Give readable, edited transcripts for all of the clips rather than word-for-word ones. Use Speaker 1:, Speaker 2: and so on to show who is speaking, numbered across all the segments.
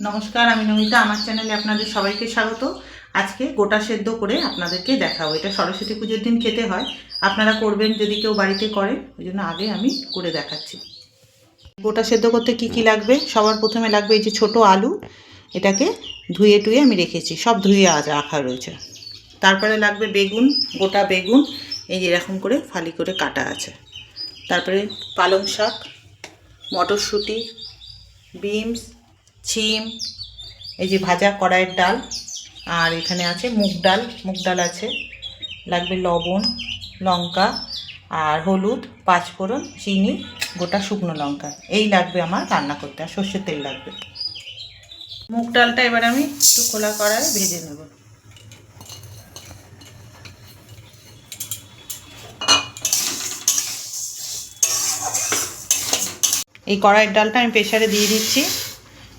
Speaker 1: নমস্কার, আমি নমিতা। আমার চ্যানেলে আপনাদের সবাইকে স্বাগত। আজকে গোটা সেদ্ধ করে আপনাদেরকে দেখাবো। এটা সরস্বতী পুজোর দিন খেতে হয়, আপনারা করবেন যদি কেউ বাড়িতে করেন, ওই জন্য আগে আমি করে দেখাচ্ছি। গোটা সেদ্ধ করতে কি কি লাগবে? সবার প্রথমে লাগবে এই যে ছোট আলু, এটাকে ধুয়ে টুয়ে আমি রেখেছি, সব ধুয়ে রাখা রয়েছে। তারপরে লাগবে বেগুন, গোটা বেগুন, এই যে এরকম করে ফালি করে কাটা আছে। তারপরে পালং শাক, মটরশুঁটি, বিনস, শিম, এই যে ভাজা কড়াইয়ের ডাল, আর এখানে আছে মুগ ডাল আছে। লাগবে লবণ, লঙ্কা আর হলুদ, পাঁচফোড়ন, চিনি, গোটা শুকনো লঙ্কা। এই লাগবে আমার রান্না করতে, আর সর্ষের তেল লাগবে। মুগ ডালটা এবার আমি একটু খোলা কড়াইয়ে ভেজে নেব। এই কড়াইয়ের ডালটা আমি প্রেসারে দিয়ে দিচ্ছি।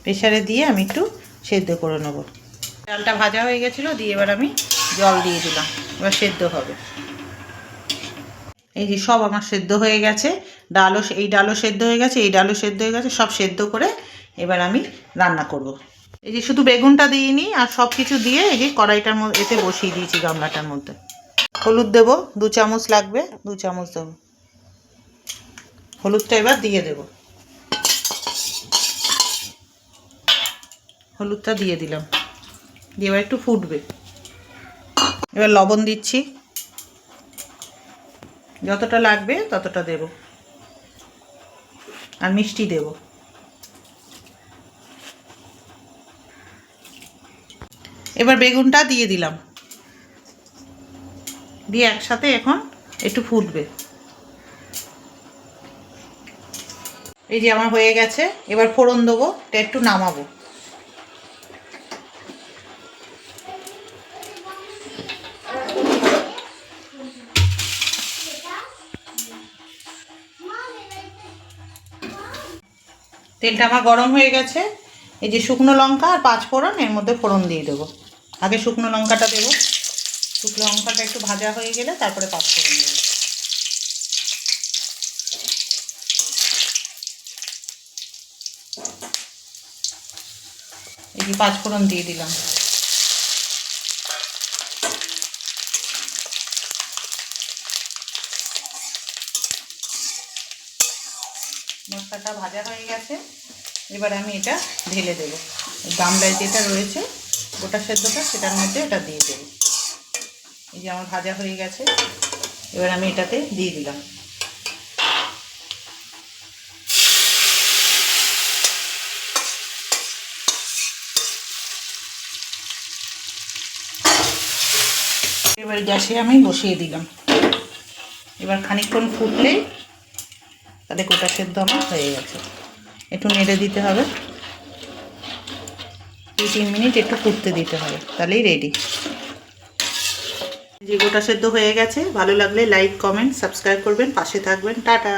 Speaker 1: প্রেসারে দিয়ে আমি একটু সেদ্ধ করে নেব। ডালটা ভাজা হয়ে গেছিলো, দিয়ে এবার আমি জল দিয়ে দিলাম, এবার সেদ্ধ হবে। এই যে সব আমার সেদ্ধ হয়ে গেছে, এই ডালও সেদ্ধ হয়ে গেছে, এই ডালও সেদ্ধ হয়ে গেছে, সব সেদ্ধ করে এবার আমি রান্না করব। এই যে শুধু বেগুনটা দিইনি, আর সব কিছু দিয়ে এই যে কড়াইটার মধ্যে এতে বসিয়ে দিয়েছি গামলাটার মধ্যে। হলুদ দেবো 2 চামচ লাগবে, 2 চামচ দেবো। হলুদটা এবার দিয়ে দেব। হলুদটা দিয়ে দিলাম, দিয়ে এবার একটু ফুটবে। এবার লবণ দিচ্ছি, যতটা লাগবে ততটা দেব, আর মিষ্টি দেব। এবার বেগুনটা দিয়ে দিলাম, দিয়ে একসাথে এখন একটু ফুটবে। এই যে আমার হয়ে গেছে, এবার ফোড়ন দেবো, এটা একটু নামাবো। তেলটা আমার গরম হয়ে গেছে। এই যে শুকনো লঙ্কা আর পাঁচফোড়ন এর মধ্যে ফোড়ন দিয়ে দেবো। আগে শুকনো লঙ্কাটা দেবো, শুকনো লঙ্কাটা একটু ভাজা হয়ে গেলে তারপরে পাঁচফোড়ন দেবো। এই যে পাঁচফোড়ন দিয়ে দিলাম। মশলাটা ভাজা হয়ে গেছে, এবার আমি এটা ঢেলে দেবো। গামলায় যেটা রয়েছে গোটা সেদ্ধটা, সেটার মধ্যে এটা দিয়ে দেবো। এই যে আমার ভাজা হয়ে গেছে, এবার আমি এটাতে দিয়ে দিলাম। এবার গ্যাসে আমি বসিয়ে দিলাম। এবার খানিকক্ষণ ফুটলেই তাহলে গোটা সেদ্ধ আমার হয়ে গেছে। একটু নেড়ে দিতে হবে, 2-3 মিনিট একটু ফুটতে দিতে হবে, তাহলেই রেডি। যে গোটা সেদ্ধ হয়ে গেছে, ভালো লাগলে লাইক, কমেন্ট, সাবস্ক্রাইব করবেন, পাশে থাকবেন। টাটা।